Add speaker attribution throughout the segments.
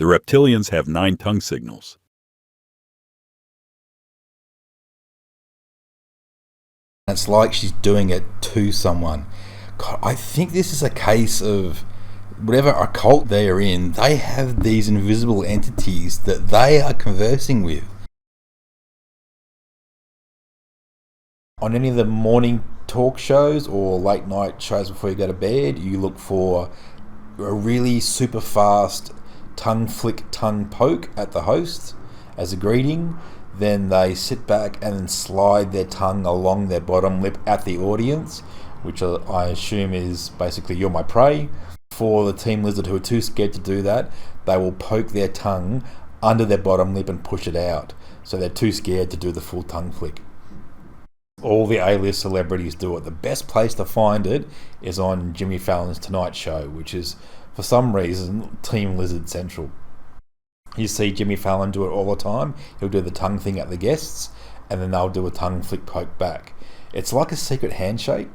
Speaker 1: The reptilians have 9 tongue signals.
Speaker 2: It's like she's doing it to someone. God, I think this is a case of whatever occult they're in, they have these invisible entities that they are conversing with. On any of the morning talk shows or late night shows before you go to bed, you look for a really super fast tongue flick, tongue poke at the host as a greeting. Then they sit back and slide their tongue along their bottom lip at the audience, which I assume is basically "you're my prey." For the team lizard who are too scared to do that, they will poke their tongue under their bottom lip and push it out. So they're too scared to do the full tongue flick. All the A-list celebrities do it. The best place to find it is on Jimmy Fallon's Tonight Show, which is, for some reason, Team Lizard Central. You see Jimmy Fallon do it all the time. He'll do the tongue thing at the guests, and then they'll do a tongue flick poke back. It's like a secret handshake.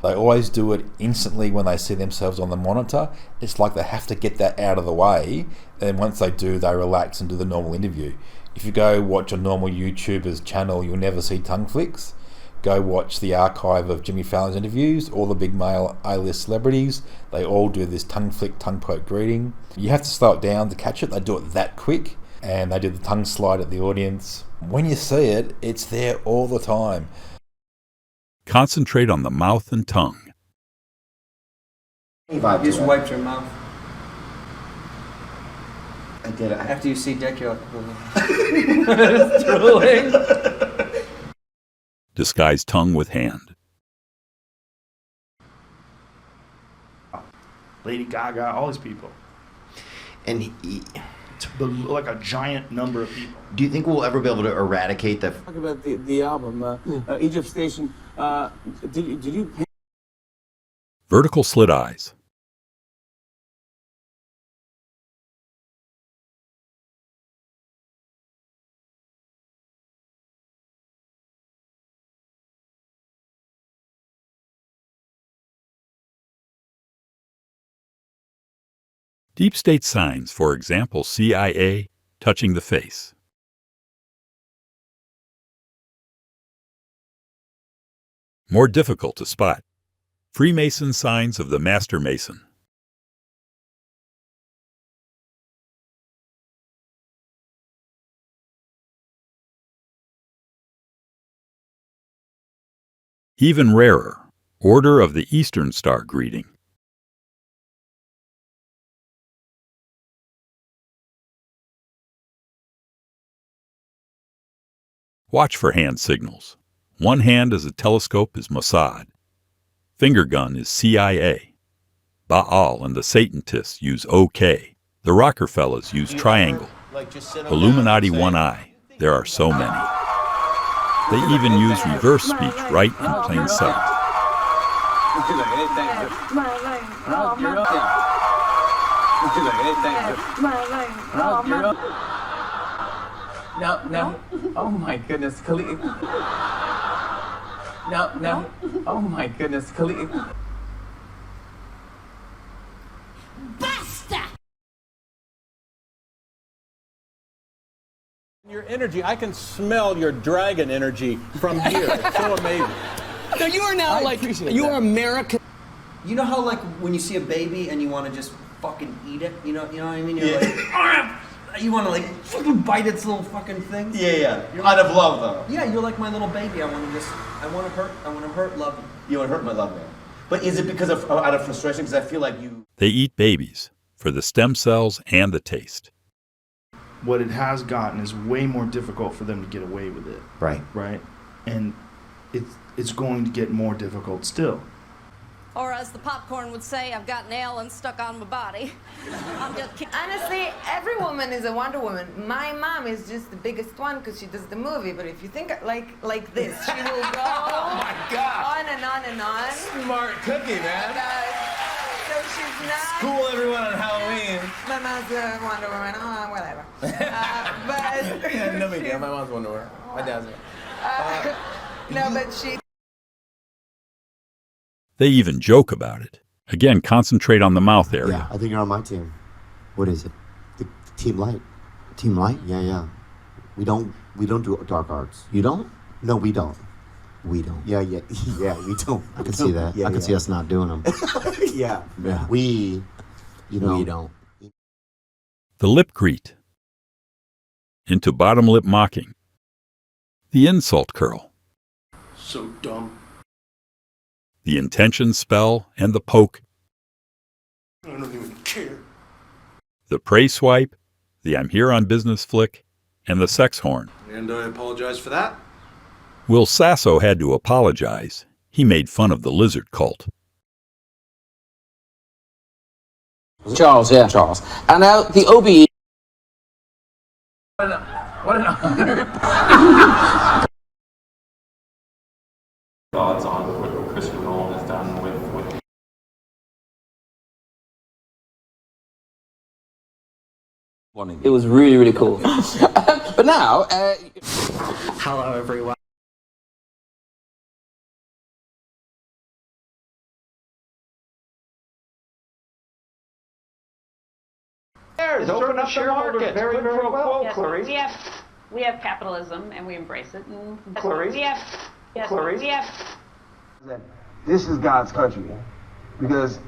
Speaker 2: They always do it instantly when they see themselves on the monitor. It's like they have to get that out of the way, and once they do, they relax and do the normal interview. If you go watch a normal YouTuber's channel, you'll never see tongue flicks. Go watch the archive of Jimmy Fallon's interviews. All the big male A-list celebrities, they all do this tongue flick, tongue poke greeting. You have to slow it down to catch it. They do it that quick, and they do the tongue slide at the audience. When you see it, it's there all the time.
Speaker 1: Concentrate on the mouth and tongue.
Speaker 3: You just wiped your mouth.
Speaker 4: I did it.
Speaker 3: After you see dick, you're like, it's drooling.
Speaker 1: Disguise tongue with hand.
Speaker 5: Lady Gaga, all these people.
Speaker 4: And
Speaker 5: It's like a giant number of people.
Speaker 4: do you think we'll ever be able to eradicate the...
Speaker 6: Talk about the album, Egypt Station. Did you paint?
Speaker 1: Vertical slit eyes. Deep state signs, for example, CIA, touching the face. More difficult to spot. Freemason signs of the Master Mason. Even rarer, Order of the Eastern Star greeting. Watch for hand signals. One hand as a telescope is Mossad. Finger gun is CIA. Baal and the Satanists use OK. The Rockefellers use triangle. Illuminati one eye. There are so many. They even use reverse speech right in plain sight.
Speaker 6: No. Oh my goodness, Khalid. No. Oh my goodness, Khalid.
Speaker 7: Basta!
Speaker 8: Your energy, I can smell your dragon energy from here. It's so amazing.
Speaker 7: No, you are now you are American.
Speaker 3: You know how like when you see a baby and you want to just fucking eat it? You know what I mean? You're like, "Argh!" You want to like fucking bite its little fucking thing.
Speaker 4: Yeah. Out of love, though.
Speaker 3: Yeah, you're like my little baby. I want to hurt, love you.
Speaker 4: You want to hurt my love, man. But is it because of out of frustration? Because I feel like you...
Speaker 1: They eat babies for the stem cells and the taste.
Speaker 5: What it has gotten is way more difficult for them to get away with it.
Speaker 4: Right.
Speaker 5: And it's going to get more difficult still.
Speaker 7: Or as the popcorn would say, I've got an alien stuck on my body. I'm just kidding.
Speaker 9: Honestly, every woman is a Wonder Woman. My mom is just the biggest one because she does the movie. But if you think like this, she will go
Speaker 4: Oh my God.
Speaker 9: on and on and on.
Speaker 4: Smart cookie, man.
Speaker 9: So she's not...
Speaker 4: Fool everyone on Halloween.
Speaker 9: My mom's a Wonder Woman. Oh, whatever. But...
Speaker 6: Yeah, no big deal. My mom's Wonder Woman. My dad's
Speaker 9: no, but she...
Speaker 1: They even joke about it. Again, concentrate on the mouth area.
Speaker 10: Yeah, I think you're on my team. What is it? The Team Light. Team Light? Yeah, yeah. We don't do dark arts. You don't? No, we don't. We don't. Yeah, yeah, yeah. We don't. I can see that. I can see us not doing them. Yeah. We don't.
Speaker 1: The lip greet. Into bottom lip mocking. The insult curl.
Speaker 5: So dumb.
Speaker 1: The intention spell and the poke.
Speaker 5: I don't even care.
Speaker 1: The pray swipe. The I'm here on business flick. And the sex horn.
Speaker 11: And I apologize for that.
Speaker 1: Will Sasso had to apologize. He made fun of the lizard cult.
Speaker 12: Charles, yeah, Charles. And now the OBE.
Speaker 13: Thoughts on what Christopher Nolan has done with
Speaker 12: It was really, really cool. But now, hello everyone.
Speaker 14: Open up the market. Very, very well,
Speaker 15: Yes,
Speaker 14: Clarice.
Speaker 15: we have capitalism and we embrace it. And
Speaker 14: Clarice. Clarice.
Speaker 16: This is God's country because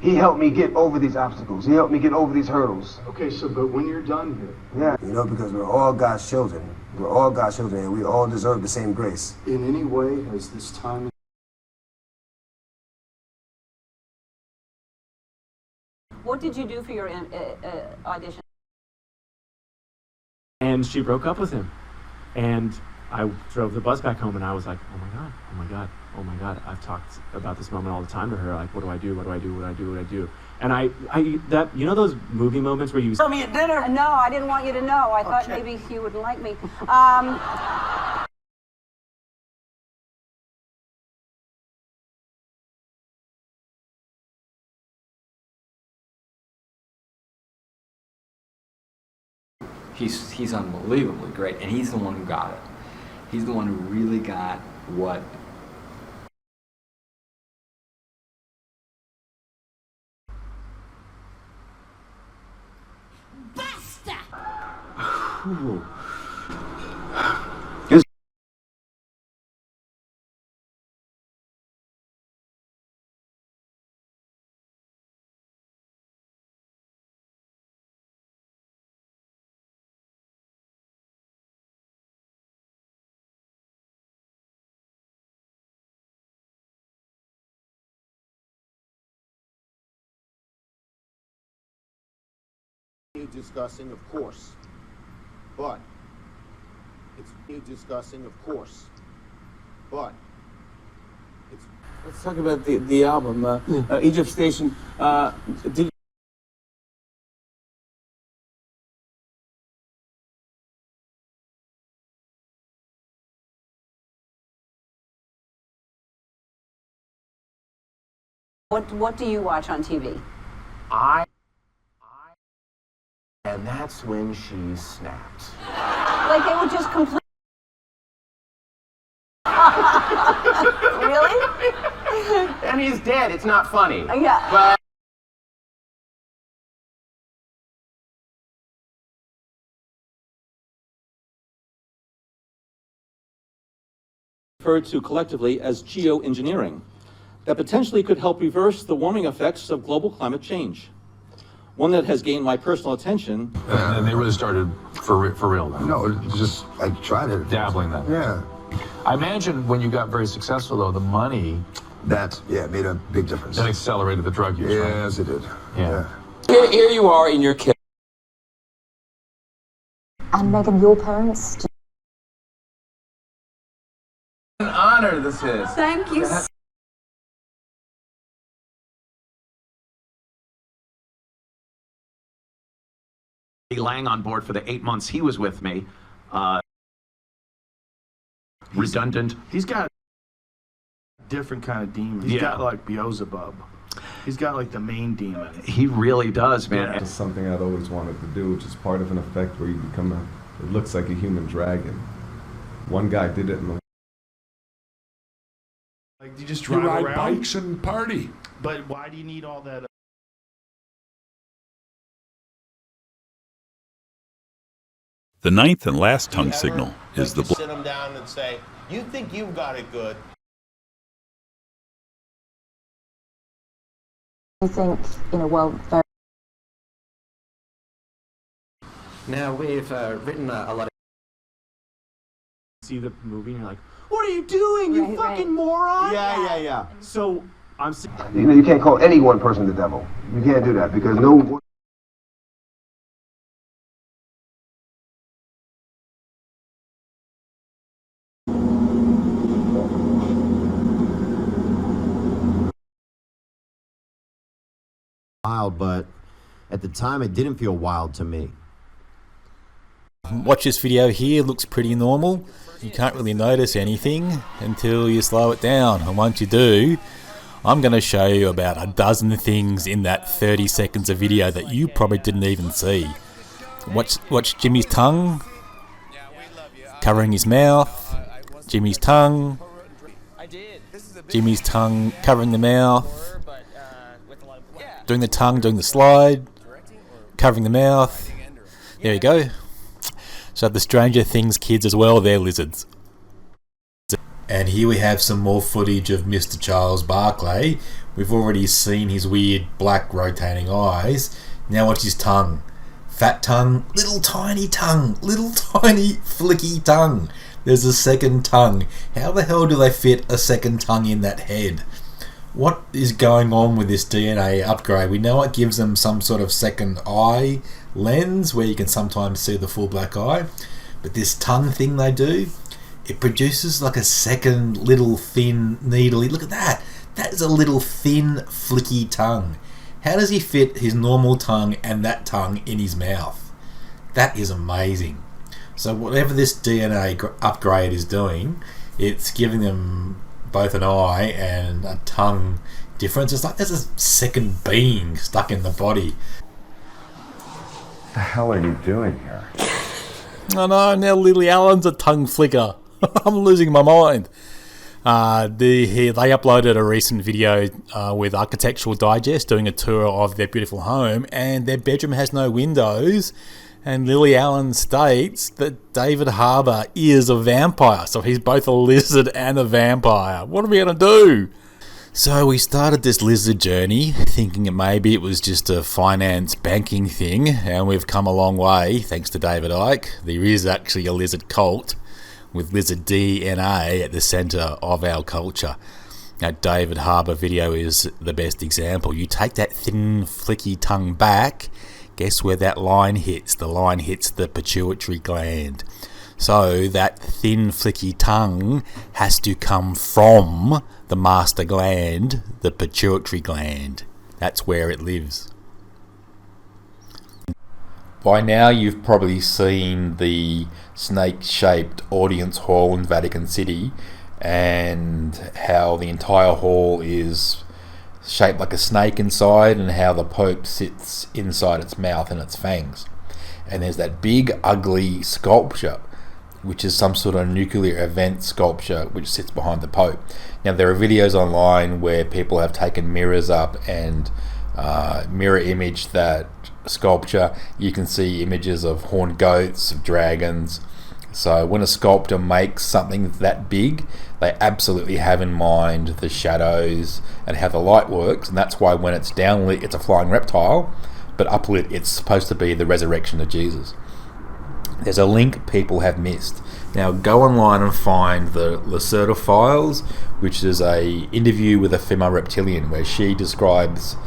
Speaker 16: He helped me get over these obstacles. He helped me get over these hurdles.
Speaker 5: Okay, so but when you're done here,
Speaker 16: Yeah, you know, because we're all God's children. We're all God's children, and we all deserve the same grace.
Speaker 5: in any way has this time.
Speaker 15: what did you do for your audition?
Speaker 13: And she broke up with him. And I drove the bus back home and I was like, oh my God, oh my God, oh my God. I've talked about this moment all the time to her. Like, what do I do? What do I do? What do I do? What do I do? And that, you know those movie moments where you
Speaker 15: Tell me at dinner? No, I didn't want you to know. I thought maybe you wouldn't like me.
Speaker 17: He's unbelievably great, and he's the one who got it. He's the one who really got what.
Speaker 15: Basta!
Speaker 10: Discussing, of course, but it's discussing, of course, but it's.
Speaker 6: Let's talk about the album, Egypt Station. Did
Speaker 15: What do you watch on TV?
Speaker 10: And that's when she snapped.
Speaker 15: Like they would just complete. Really?
Speaker 10: And he's dead. It's not funny.
Speaker 15: Yeah.
Speaker 10: But
Speaker 18: referred to collectively as geoengineering that potentially could help reverse the warming effects of global climate change. One that has gained my personal attention.
Speaker 19: And they really started for real then?
Speaker 16: No, just like try to
Speaker 19: Dabbling then?
Speaker 16: Yeah.
Speaker 19: I imagine when you got very successful though, the money...
Speaker 16: That, made a big difference.
Speaker 19: That accelerated the drug use, right?
Speaker 16: Yes, it did.
Speaker 19: Yeah.
Speaker 12: Here you are in your kit.
Speaker 20: And Megan, your parents.
Speaker 12: An honor this is.
Speaker 15: Thank you.
Speaker 21: Lang on board for the 8 months he was with me. Redundant.
Speaker 5: He's got a different kind of demon. He's got like Beelzebub. He's got like the main demon.
Speaker 21: He really does, man.
Speaker 22: It's something I'd always wanted to do, which is part of an effect where you become it looks like a human dragon. One guy did it in the...
Speaker 5: Like you just drive
Speaker 22: ride
Speaker 5: around.
Speaker 22: bikes and party.
Speaker 5: But why do you need all that
Speaker 1: The ninth and last tongue signal is the
Speaker 2: sit them down and say, "You think you've got it good?"
Speaker 20: I think in a world very.
Speaker 12: Now we've written a lot of.
Speaker 13: See the movie and you're like, what are you doing, you fucking moron?
Speaker 10: Yeah.
Speaker 13: So I'm.
Speaker 16: You know, you can't call any one person the devil. You can't do that because no.
Speaker 10: Wild, but at the time it didn't feel wild to me.
Speaker 8: Watch this video here, looks pretty normal. You can't really notice anything until you slow it down, and once you do, I'm going to show you about a dozen things in that 30 seconds of video that you probably didn't even see. Watch Jimmy's tongue covering his mouth, Jimmy's tongue covering the mouth, doing the tongue, doing the slide, covering the mouth. There you go. So the Stranger Things kids as well, they're lizards. And here we have some more footage of Mr. Charles Barkley. We've already seen his weird black rotating eyes. Now watch his tongue. Fat tongue, little tiny flicky tongue. There's a second tongue. How the hell do they fit a second tongue in that head? What is going on with this DNA upgrade? We know it gives them some sort of second eye lens where you can sometimes see the full black eye, but this tongue thing they do, it produces like a second little thin needly. Look at that. That is a little thin flicky tongue. How does he fit his normal tongue and that tongue in his mouth? That is amazing. So whatever this DNA upgrade is doing, it's giving them both an eye and a tongue difference. It's like there's a second being stuck in the body.
Speaker 22: What the hell are you doing here?
Speaker 8: I know, now Lily Allen's a tongue flicker. I'm losing my mind. They uploaded a recent video with Architectural Digest doing a tour of their beautiful home, and their bedroom has no windows, and Lily Allen states that David Harbour is a vampire, so he's both a lizard and a vampire. What are we going to do? So we started this lizard journey thinking that maybe it was just a finance banking thing, and we've come a long way thanks to David Icke. There is actually a lizard cult with lizard DNA at the centre of our culture. That David Harbour video is the best example. You take that thin flicky tongue back, guess where that line hits? The line hits the pituitary gland. So that thin flicky tongue has to come from the master gland, the pituitary gland. That's where it lives. By now you've probably seen the snake-shaped audience hall in Vatican City and how the entire hall is shaped like a snake inside and how the Pope sits inside its mouth and its fangs. And there's that big ugly sculpture which is some sort of nuclear event sculpture which sits behind the Pope. Now there are videos online where people have taken mirrors up and mirror image that sculpture. You can see images of horned goats, of dragons. So when a sculptor makes something that big, they absolutely have in mind the shadows and how the light works, and that's why when it's downlit it's a flying reptile, but uplit it's supposed to be the resurrection of Jesus. There's a link people have missed. Now go online and find the Lacerda Files, which is a interview with a female reptilian where she describes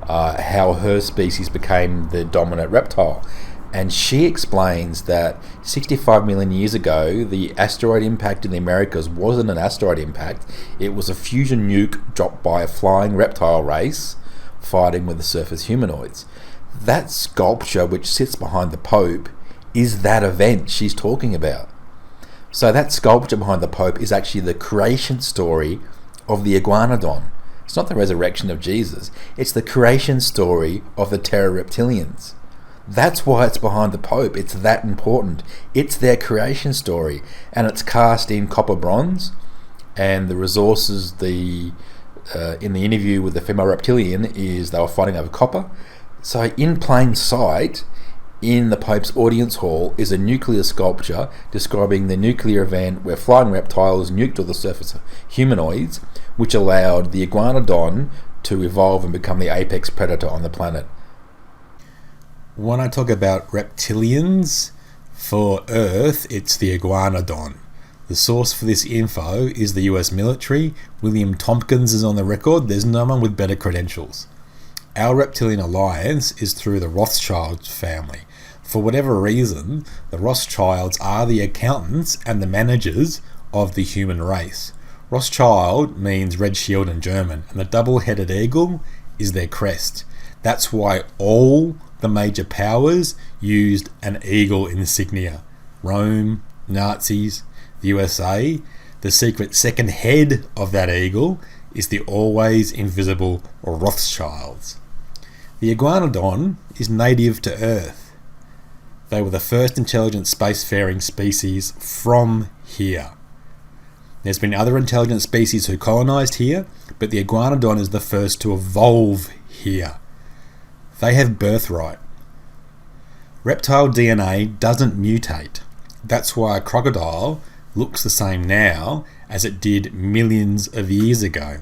Speaker 8: how her species became the dominant reptile. And she explains that 65 million years ago, the asteroid impact in the Americas wasn't an asteroid impact, it was a fusion nuke dropped by a flying reptile race fighting with the surface humanoids. That sculpture which sits behind the Pope is that event she's talking about. So that sculpture behind the Pope is actually the creation story of the iguanodon. It's not the resurrection of Jesus, it's the creation story of the Terra Reptilians. That's why it's behind the Pope. It's that important. It's their creation story, and it's cast in copper bronze. And the resources in the interview with the female reptilian is they were fighting over copper. So in plain sight In the Pope's audience hall is a nuclear sculpture describing the nuclear event where flying reptiles nuked all the surface humanoids, which allowed the iguanodon to evolve and become the apex predator on the planet. When I talk about reptilians, for Earth, it's the iguanodon. The source for this info is the US military. William Tompkins is on the record. There's no one with better credentials. Our reptilian alliance is through the Rothschild family. For whatever reason, the Rothschilds are the accountants and the managers of the human race. Rothschild means red shield in German, and the double-headed eagle is their crest. That's why all the major powers used an eagle insignia. Rome, Nazis, the USA. The secret second head of that eagle is the always invisible Rothschilds. The iguanodon is native to Earth. They were the first intelligent spacefaring species from here. There's been other intelligent species who colonised here, but the iguanodon is the first to evolve here. They have birthright. Reptile DNA doesn't mutate. That's why a crocodile looks the same now as it did millions of years ago.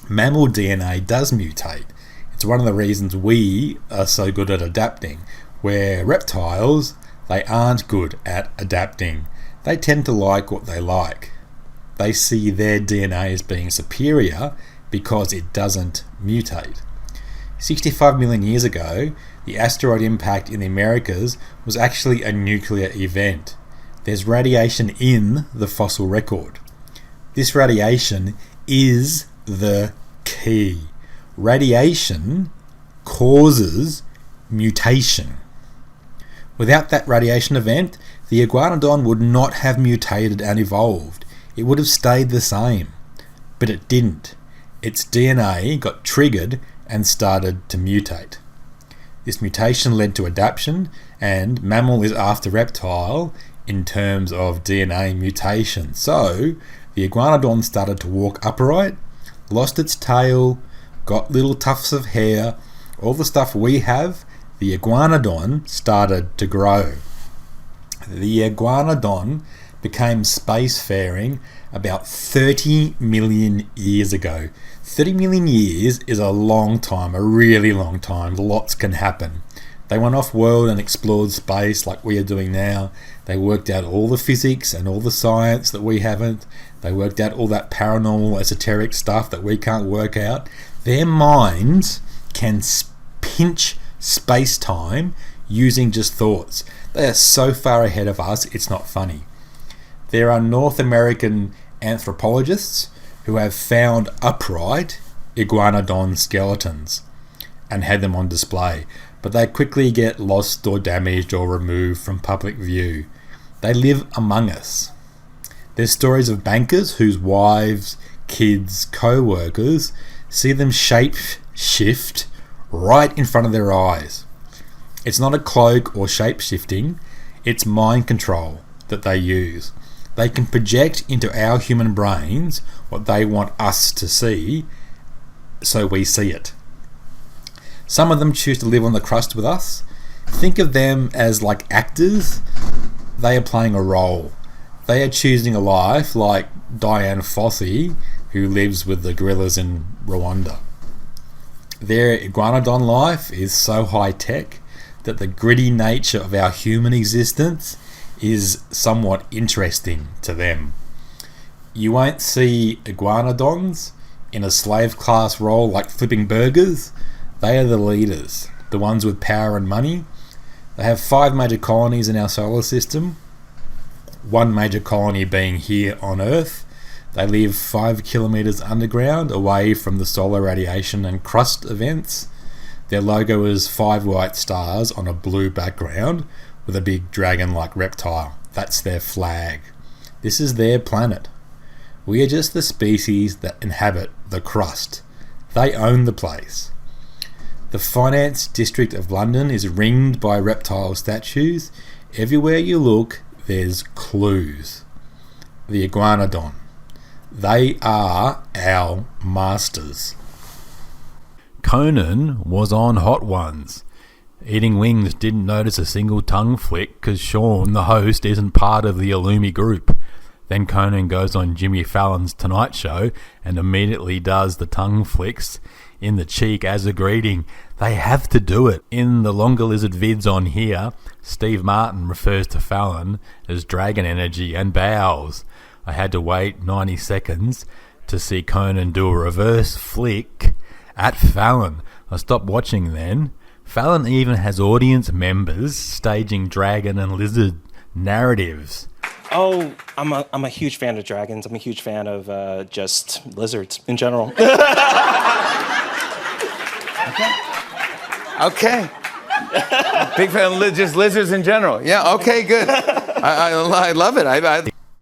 Speaker 8: Mammal DNA does mutate. It's one of the reasons we are so good at adapting, where reptiles, they aren't good at adapting. They tend to like what they like. They see their DNA as being superior because it doesn't mutate. 65 million years ago, the asteroid impact in the Americas was actually a nuclear event. There's radiation in the fossil record. This radiation is the key. Radiation causes mutation. Without that radiation event, the iguanodon would not have mutated and evolved. It would have stayed the same. But it didn't. Its DNA got triggered and started to mutate. This mutation led to adaptation, and mammal is after reptile in terms of DNA mutation. So the iguanodon started to walk upright, lost its tail, got little tufts of hair, all the stuff we have. The iguanodon started to grow. The iguanodon became spacefaring about 30 million years ago. 30 million years is a long time, a really long time. Lots can happen. They went off world and explored space like we are doing now. They worked out all the physics and all the science that we haven't. They worked out all that paranormal, esoteric stuff that we can't work out. Their minds can pinch space-time using just thoughts. They are so far ahead of us, it's not funny. There are North American anthropologists who have found upright iguanodon skeletons and had them on display, but they quickly get lost or damaged or removed from public view. They live among us. There's stories of bankers whose wives, kids, co-workers see them shape shift right in front of their eyes. It's not a cloak or shape shifting, it's mind control that they use. They can project into our human brains what they want us to see, so we see it. Some of them choose to live on the crust with us. Think of them as like actors. They are playing a role. They are choosing a life like Diane Fossey, who lives with the gorillas in Rwanda. Their iguanodon life is so high-tech that the gritty nature of our human existence is somewhat interesting to them. You won't see iguanodons in a slave class role like flipping burgers. They are the leaders, the ones with power and money. They have 5 major colonies in our solar system, 1 major colony being here on Earth. They live 5 kilometers underground, away from the solar radiation and crust events. Their logo is 5 white stars on a blue background with a big dragon-like reptile. That's their flag. This is their planet. We are just the species that inhabit the crust. They own the place. The finance district of London is ringed by reptile statues. Everywhere you look, there's clues. The iguanodon. They are our masters. Conan was on Hot Ones. Eating wings didn't notice a single tongue flick because Sean, the host, isn't part of the Illumi group. Then Conan goes on Jimmy Fallon's Tonight Show and immediately does the tongue flicks in the cheek as a greeting. They have to do it. In the Longer Lizard vids on here, Steve Martin refers to Fallon as Dragon Energy and bows. I had to wait 90 seconds to see Conan do a reverse flick at Fallon. I stopped watching then. Fallon even has audience members staging dragon and lizard narratives.
Speaker 3: Oh, I'm a huge fan of dragons. I'm a huge fan of just lizards in general.
Speaker 7: Okay. Big fan of just lizards in general. Yeah, okay, good. I love it.